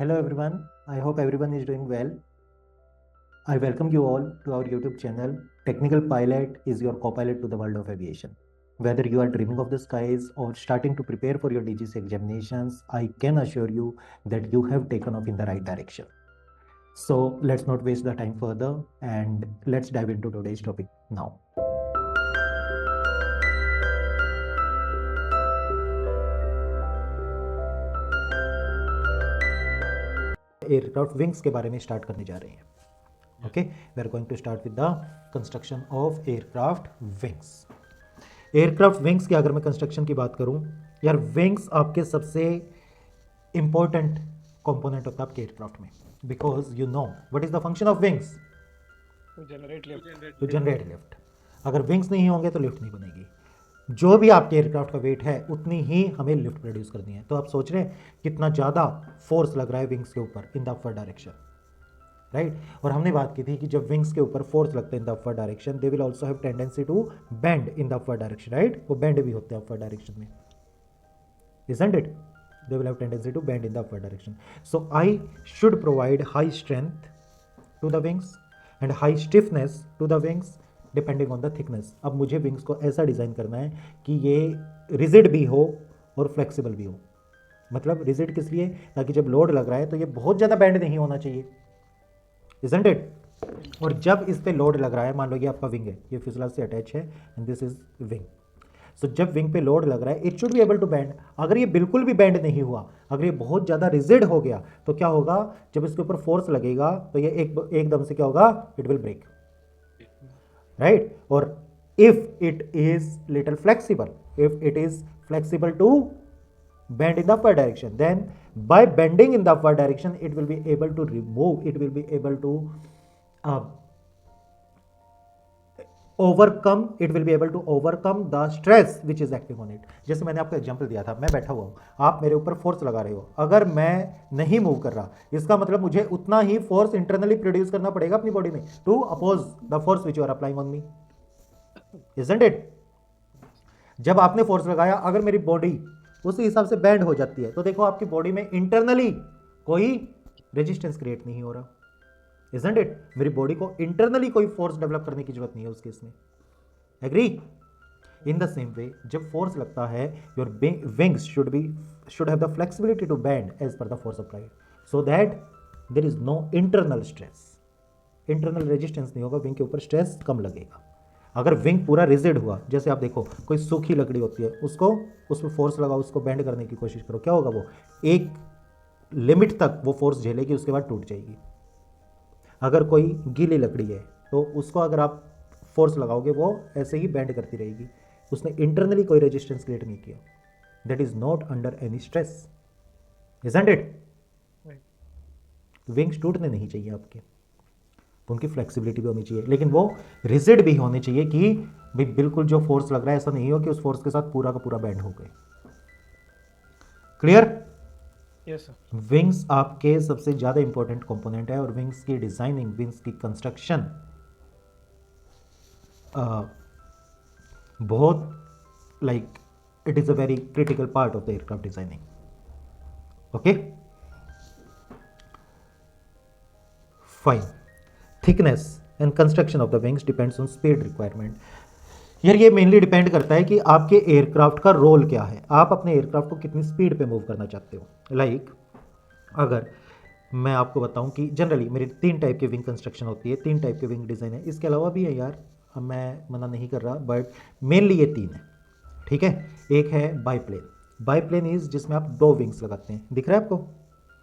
Hello everyone, I hope everyone is doing well. I welcome you all to our YouTube channel. Technical Pilot is your co-pilot to the world of aviation. Whether you are dreaming of the skies or starting to prepare for your DGC examinations, I can assure you that you have taken off in the right direction. So let's not waste the time further and let's dive into today's topic now. Aircraft wings के बारे में start करने जा रहे हैं. Okay, we are going to start with the construction of aircraft wings. Aircraft wings की अगर मैं कंस्ट्रक्शन की बात करूं, यार विंग्स आपके सबसे इंपॉर्टेंट कंपोनेंट होता है आपके एयरक्राफ्ट में, because you know what is the function of wings, to generate lift. अगर विंग्स नहीं होंगे तो लिफ्ट नहीं बनेगी. जो भी आपके एयरक्राफ्ट का वेट है उतनी ही हमें लिफ्ट प्रोड्यूस करनी है. तो आप सोच रहे हैं कितना ज़्यादा फोर्स लग रहा है विंग्स के ऊपर इन द अपवर्ड डायरेक्शन, राइट. और हमने बात की थी कि जब विंग्स के ऊपर फोर्स लगते हैं in the upward direction, they will also have tendency to bend in the upward direction, right. वो बेंड भी होते हैं अपवर्ड डायरेक्शन में, isn't it? They will have tendency to bend in the upward direction. So I should provide high strength to the wings and high stiffness to the wings depending on the thickness. अब मुझे wings को ऐसा design करना है कि ये rigid भी हो और फ्लेक्सिबल भी हो. मतलब रिजिड किस लिए? ताकि जब लोड लग रहा है तो ये बहुत ज़्यादा बेंड नहीं होना चाहिए, isn't it? और जब इस पे लोड लग रहा है, मान लो ये आपका विंग है, ये फ्यूजलाज से अटैच है and this is wing. So जब विंग पे लोड लग रहा है it should be able to bend. अगर ये बिल्कुल भी बेंड नहीं हुआ, अगर ये बहुत ज़्यादा रिजिड हो गया तो क्या होगा? जब इसके ऊपर फोर्स लगेगा तो ये एकदम से क्या होगा? It will break, right. और if it is little flexible, if it is flexible to bend in the upward direction, then by bending in the upward direction it will be able to remove, it will be able to overcome, it will be able to overcome the stress which is acting on it. जैसे मैंने आपको example दिया था, मैं बैठा हुआ हूँ, आप मेरे ऊपर फोर्स लगा रहे हो, अगर मैं नहीं मूव कर रहा, इसका मतलब मुझे उतना ही फोर्स इंटरनली प्रोड्यूस करना पड़ेगा अपनी बॉडी में to oppose the force which you are applying on me, isn't it? जब आपने फोर्स लगाया, अगर मेरी बॉडी उसी हिसाब से बैंड हो जाती है तो देखो आपकी बॉडी में इंटरनली कोई रेजिस्टेंस क्रिएट नहीं हो रहा, isn't it? मेरी बॉडी को इंटरनली कोई फोर्स डेवलप करने की जरूरत नहीं है उस केस में. Agree? In the same way जब फोर्स लगता है, your wings should have the flexibility to bend as per the force applied, so that there is no internal stress. Internal resistance नहीं होगा, विंग के ऊपर स्ट्रेस कम लगेगा. अगर विंग पूरा रिजिड हुआ, जैसे आप देखो कोई सूखी लकड़ी होती है, उसको उस पर फोर्स लगाओ, उसको बेंड करने की कोशिश करो, क्या होगा? वो एक लिमिट तक वो फोर्स झेलेगी, उसके बाद टूट जाएगी. अगर कोई गीली लकड़ी है तो उसको अगर आप फोर्स लगाओगे वो ऐसे ही बेंड करती रहेगी, उसने इंटरनली कोई रेजिस्टेंस क्रिएट नहीं किया. That is not under any stress, isn't it? Wings टूटने नहीं चाहिए आपके, तो उनकी फ्लेक्सिबिलिटी भी होनी चाहिए, लेकिन वो रिजिड भी होने चाहिए कि भाई बिल्कुल जो फोर्स लग रहा है ऐसा नहीं हो कि उस फोर्स के साथ पूरा का पूरा बैंड हो गए. क्लियर? Yes sir. विंग्स आपके सबसे ज़्यादा इंपॉर्टेंट कंपोनेंट है और विंग्स की डिज़ाइनिंग, विंग्स की कंस्ट्रक्शन बहुत like it is a very critical part of the aircraft designing. Okay, fine. Thickness and construction of the wings depends on speed requirement. यार ये मेनली डिपेंड करता है कि आपके एयरक्राफ्ट का रोल क्या है, आप अपने एयरक्राफ्ट को कितनी स्पीड पे मूव करना चाहते हो. लाइक अगर मैं आपको बताऊं कि जनरली मेरी 3 टाइप की विंग कंस्ट्रक्शन होती है, 3 टाइप के विंग डिज़ाइन है, इसके अलावा भी है यार, अब मैं मना नहीं कर रहा, बट मेनली ये 3 है, ठीक है. एक है बाईप्लेन. बाईप्लेन इज जिसमें आप 2 विंग्स लगाते हैं, दिख रहा है आपको?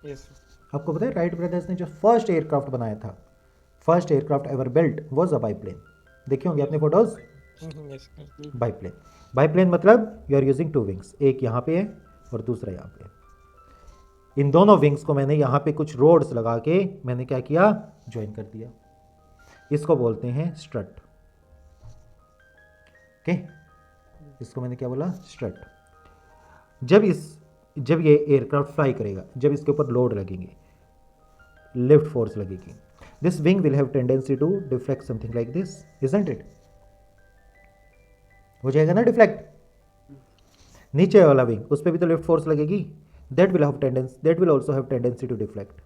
यस. आपको पता है राइट ब्रदर्स ने जो फर्स्ट एयरक्राफ्ट बनाया था, first aircraft ever built was a biplane. देखे होंगे आपने फोटोज. बाईप्लेन, बाईप्लेन मतलब यू आर यूजिंग 2 विंग्स, एक यहाँ पे है और दूसरा यहाँ पे. इन दोनों विंग्स को मैंने यहाँ पे कुछ रोड्स लगा के मैंने क्या किया? ज्वाइन कर दिया. इसको बोलते हैं स्ट्रट. ओके, इसको मैंने क्या बोला? स्ट्रट. जब ये एयरक्राफ्ट फ्लाई करेगा, जब इसके ऊपर लोड लगेंगे, लिफ्ट फोर्स लगेगी, this wing will have tendency to deflect something like this, isn't it? हो जाएगा ना डिफ्लेक्ट. नीचे वाला विंग, उस पर भी तो लिफ्ट फोर्स लगेगी, that will also have tendency to deflect,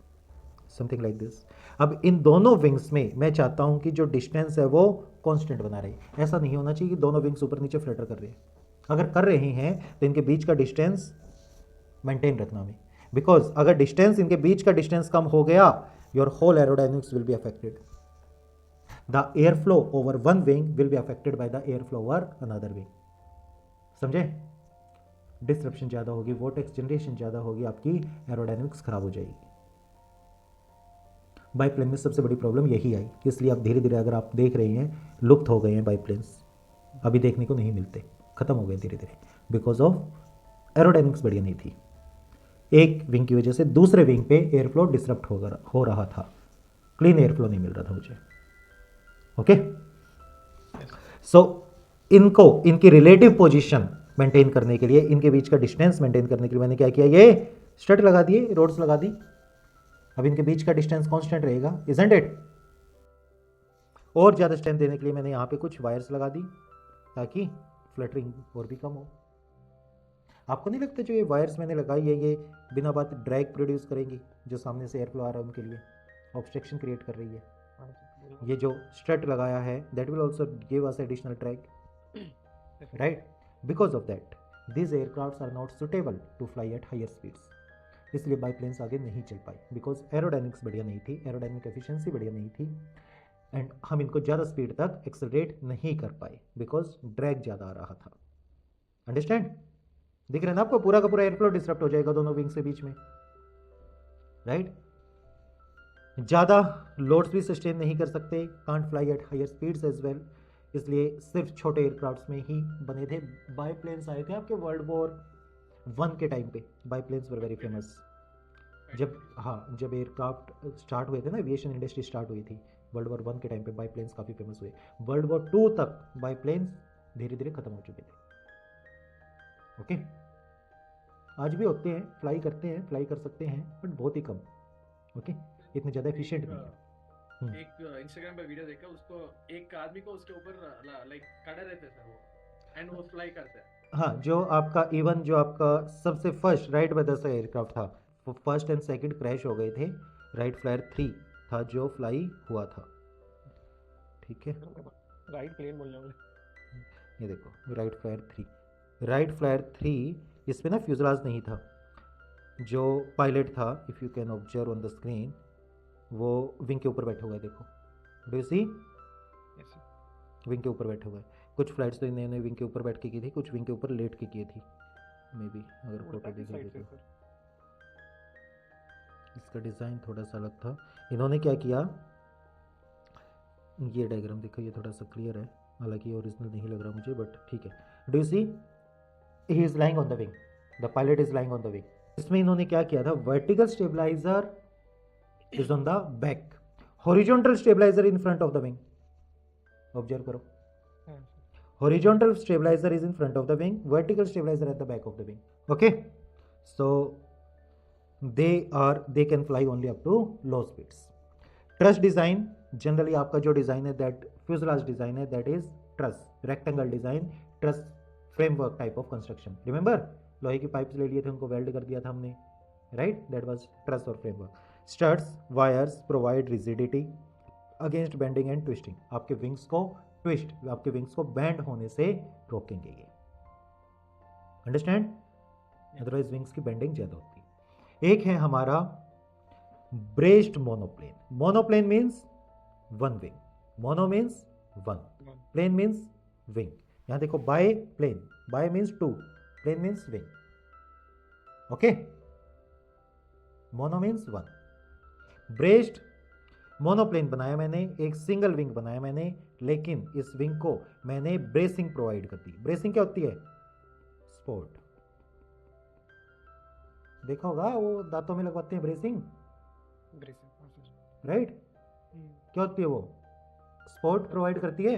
something like this. अब इन दोनों विंग्स में मैं चाहता हूं कि जो डिस्टेंस है वो कांस्टेंट बना रहे। ऐसा नहीं होना चाहिए कि दोनों विंग्स ऊपर नीचे फ्लटर कर रहे हैं। अगर कर रहे हैं तो इनके बीच का डिस्टेंस मेंटेन रखना हमें, बिकॉज अगर डिस्टेंस इनके बीच का डिस्टेंस कम हो गया, your whole aerodynamics will be affected. The air flow over one wing will be affected by the air flow over another wing. समझे? डिस्ट्रप्शन ज़्यादा होगी, वोर्टेक्स जनरेशन ज़्यादा होगी, आपकी एरोडायनेमिक्स खराब हो जाएगी। बाईप्लेन में सबसे बड़ी प्रॉब्लम यही आई, इसलिए आप धीरे धीरे, अगर आप देख रहे हैं, लुप्त हो गए हैं बाईप्लेन्स, अभी देखने को नहीं मिलते, ख़त्म हो गए धीरे धीरे, बिकॉज ऑफ एरोडायनेमिक्स बढ़िया नहीं थी। एक विंग की वजह से दूसरे विंग पे एयर फ्लो डिसरप्ट हो रहा था, क्लीन एयर फ्लो नहीं मिल रहा था मुझे। ओके, सो इनकी रिलेटिव पोजीशन मेंटेन करने के लिए, इनके बीच का डिस्टेंस मेंटेन करने के लिए मैंने क्या किया, ये स्टड लगा दिए, रोड्स लगा दी। अब इनके बीच का डिस्टेंस कांस्टेंट रहेगा, इजंट इट? और ज़्यादा स्ट्रेंथ देने के लिए मैंने यहाँ पे कुछ वायर्स लगा दी ताकि फ्लटरिंग और भी कम हो। आपको नहीं लगता जो ये वायर्स मैंने लगाई है ये बिना बात ड्रैग प्रोड्यूस करेंगी, जो सामने से एयर फ्लो आ रहा है उनके लिए ऑब्स्ट्रक्शन क्रिएट कर रही है। ये जो स्ट्रट लगाया है that will also give us additional drag, right? Because of that these aircrafts are not suitable to fly at higher speeds, इसलिए बाईप्लेन्स आगे नहीं चल पाई, बिकॉज एरोडायनेमिक्स बढ़िया नहीं थी, एरोडायनेमिक एफिशिएंसी बढ़िया नहीं थी, एंड हम इनको ज़्यादा स्पीड तक एक्सेलरेट नहीं कर पाए बिकॉज ड्रैग ज़्यादा आ रहा था। अंडरस्टैंड? दिख रहा है ना आपको? पूरा का पूरा एयरफ्लो डिसरप्ट हो जाएगा दोनों विंग्स के बीच में, राइट? ज़्यादा लोड्स भी सस्टेन नहीं कर सकते, can't fly at higher speeds as well, इसलिए सिर्फ छोटे एयरक्राफ्ट्स में ही बने थे। बाईप्लेन्स आए थे आपके वर्ल्ड वॉर 1 के टाइम पे, बाईप्लेन्स वर वेरी फेमस। जब एयरक्राफ्ट स्टार्ट हुए थे ना, एविएशन इंडस्ट्री स्टार्ट हुई थी, वर्ल्ड वॉर 1 के टाइम पे बाईप्लेन्स काफ़ी फेमस हुए। वर्ल्ड वॉर 2 तक बाईप्लेन्स धीरे धीरे खत्म हो चुके थे। ओके, आज भी होते हैं, फ्लाई करते हैं, फ्लाई कर सकते हैं, बट बहुत ही कम। ओके, इतने ज़्यादा एफिशिएंट नहीं है। एक इंस्टाग्राम पे वीडियो देखा, उसको एक आदमी को उसके ऊपर लाइक खड़े रहते थे वो, एंड वो फ्लाई करते हैं। हाँ, जो आपका इवन जो आपका सबसे फर्स्ट राइट ब्रदर्स का एयरक्राफ्ट था, वो फर्स्ट एंड सेकंड क्रैश हो गए थे। राइट फ्लायर 3 था जो फ्लाई हुआ था, ठीक है? राइट प्लेन बोल रहा हूँ, ये देखो राइट फ्लायर 3, इस पे ना फ्यूजलाज नहीं था। जो पायलट था, if you can observe on the screen, वो विंग के ऊपर बैठे हुए, देखो, डू यू सी? विंग के ऊपर बैठे हुए। कुछ फ्लाइट्स तो इन्होंने विंग के ऊपर बैठ के की थी, कुछ विंग के ऊपर लेट के की थी, मे बी, अगर फोटो देखोगे तो। इसका डिज़ाइन थोड़ा सा अलग था। इन्होंने क्या किया, ये डायग्राम देखो, ये थोड़ा सा क्लियर है, हालांकि ओरिजिनल नहीं लग रहा मुझे, बट ठीक है। Do you see? He is lying on the wing, the pilot is lying on the wing. इसमें इन्होंने क्या किया था, vertical stabiliser is on the back, horizontal stabiliser in front of the wing. Observe करो, horizontal stabilizer is in front of the wing, vertical stabilizer at the back of the wing. Okay, so they can fly only up to low speeds. Truss design, generally आपका जो design है, that fuselage design है, that is truss, rectangle design, truss framework type of construction. Remember, लोहे की pipes ले लिए थे, उनको वेल्ड कर दिया था हमने, right? That was truss और framework. Studs, wires provide rigidity against bending and twisting. आपके विंग्स को ट्विस्ट, आपके विंग्स को बैंड होने से रोकेंगे ये, अंडरस्टैंड? अदरवाइज विंग्स की बेंडिंग ज़्यादा होती है। एक है हमारा braced monoplane. Monoplane means one wing, mono means one, plane means wing. यहाँ देखो, biplane, bi means 2, plane means wing. Okay, mono means 1। Braced monoplane बनाया मैंने, एक सिंगल विंग बनाया मैंने, लेकिन इस विंग को मैंने ब्रेसिंग प्रोवाइड कर दी। ब्रेसिंग क्या होती है? सपोर्ट, देखा होगा वो दांतों में लगवाते हैं ब्रेसिंग, राइट? क्या होती है वो? सपोर्ट प्रोवाइड करती है,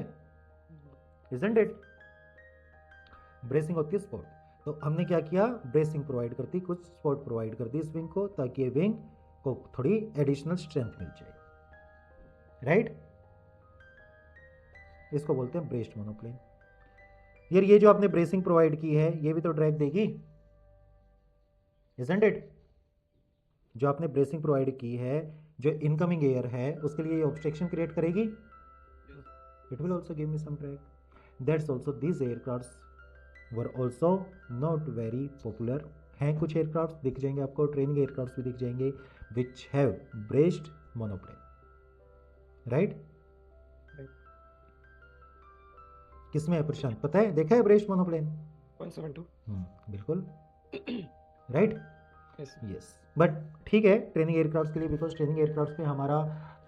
इजंट इट? ब्रेसिंग होती है सपोर्ट। तो हमने क्या किया, ब्रेसिंग प्रोवाइड करती, कुछ सपोर्ट प्रोवाइड कर दी इस विंग को, ताकि ये विंग को थोड़ी एडिशनल स्ट्रेंथ मिल जाए, राइट? इसको बोलते हैं ब्रेस्ड मोनोप्लेन। यार ये जो आपने ब्रेसिंग प्रोवाइड की है, ये भी तो ड्रैग देगी, इजंट इट? जो आपने ब्रेसिंग प्रोवाइड की है, जो इनकमिंग एयर है, उसके लिए ये ऑब्स्ट्रक्शन क्रिएट करेगी. It will also give me some drag. That's also these aircraft were also not very popular. हैं कुछ एयरक्राफ्ट दिख जाएंगे आपको, ट्रेनिंग एयरक्राफ्ट भी दिख जाएंगे, which have braced monoplane. Right? किसमें है प्रशांत, पता है, देखा है ब्रेस्ड मोनोप्लेन? 172. बिल्कुल. राइट. Yes. यस, बट ठीक है ट्रेनिंग एयरक्राफ्ट के लिए, बिकॉज ट्रेनिंग एयरक्राफ्ट पे हमारा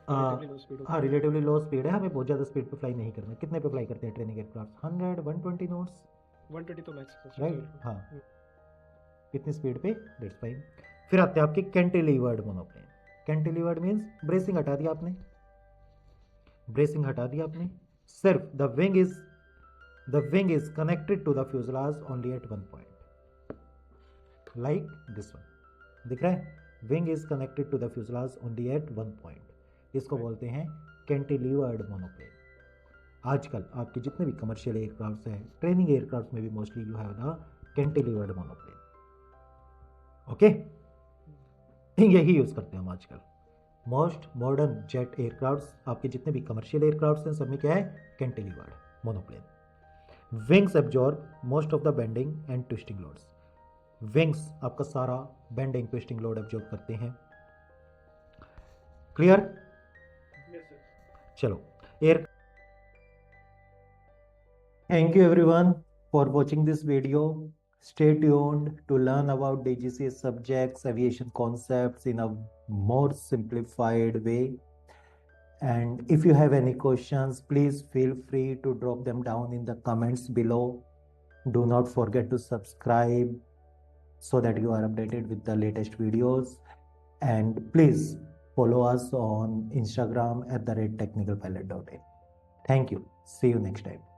Relatively low speed होता हाँ रिलेटिवली लो स्पीड है, हमें बहुत ज़्यादा स्पीड पे फ्लाई नहीं करना. कितने पे फ्लाई करते हैं ट्रेनिंग एयरक्राफ्ट? 100 120 नोट्स. 120 तो मैक्स है. राइट. हाँ, कितनी स्पीड पे? That's fine. फिर आते हैं आपके cantilevered monoplane. Cantilevered means bracing हटा दिया आपने, ब्रेसिंग हटा दिया आपने, सिर्फ the wing is connected to the fuselage only at one point, like this one. दिख रहा है? Wing is connected to the fuselage only at one point. इसको बोलते हैं कैंटिलीवर्ड मोनोप्लेन. आजकल आपके जितने भी कमर्शियल एयरक्राफ्ट हैं, ट्रेनिंग एयरक्राफ्ट में भी mostly you have the कैंटिलीवर्ड monoplane. Okay, यही यूज करते हैं हम आजकल. मोस्ट मॉडर्न जेट एयरक्राफ्ट, आपके जितने भी कमर्शियल एयरक्राफ्ट हैं, सब में क्या है? Cantilevered monoplane. Wings absorb most of the bending and twisting loads. Wings आपका सारा बेंडिंग ट्विस्टिंग लोड एब्जॉर्ब करते हैं. क्लियर? Yes, sir. चलो एयर. Thank you everyone for watching this video. Stay tuned to learn about DGCA subjects, aviation concepts in a more simplified way. And if you have any questions, please feel free to drop them down in the comments below. Do not forget to subscribe so that you are updated with the latest videos. And please follow us on Instagram @technicalpilot.in. Thank you. See you next time.